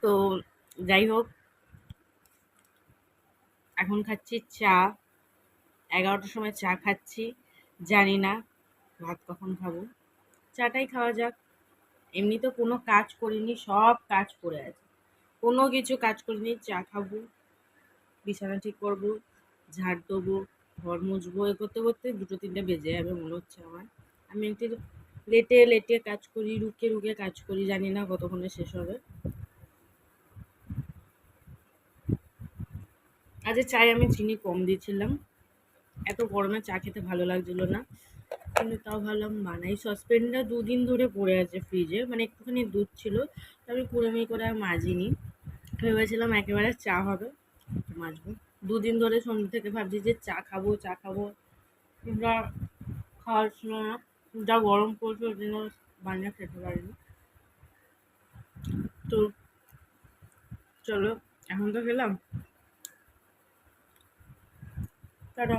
তো যাই হোক, এখন খাচ্ছি চা। 11টার সময় চা খাচ্ছি, জানি না ভাত কখন খাবো। চাটাই খাওয়া যাক। এমনি তো কোনো কাজ করিনি, সব কাজ পড়ে আছে, কোনো কিছু কাজ করিনি। চা খাবো, বিছানা ঠিক করবো, ঝাড় দেবো, ঘর মুছবো, এ করতে করতে 2-3টে বেজে যাবে মনে হচ্ছে আমার। আমি একটু লেটে লেটে কাজ করি, রুকে রুকে কাজ করি, জানি না কতক্ষণে শেষ হবে। আজ চায়ে আমি চিনি কম দিয়েছিলাম, এত গরমে চা খেতে ভালো লাগছিল না, কিন্তু তাও ভাবলাম বানাই। সসপ্যানটা 2 দিন ধরে পড়ে আছে ফ্রিজে, মানে একটুখানি দুধ ছিল, তো আমি কুড়েমি করে আর মাজিনি। ভেবেছিলাম একেবারে চা হবে, মাজবো। 2 দিন ধরে সন্ধ্যে থেকে ভাবছি যে চা খাবো চা খাবো, কিন্তু আর খাওয়ার ছিল না। যা গরম পড়ছে ওই জন্য বানিয়ে খেতে পারিনি। তো চলো, এখন তো খেলাম, টাটা।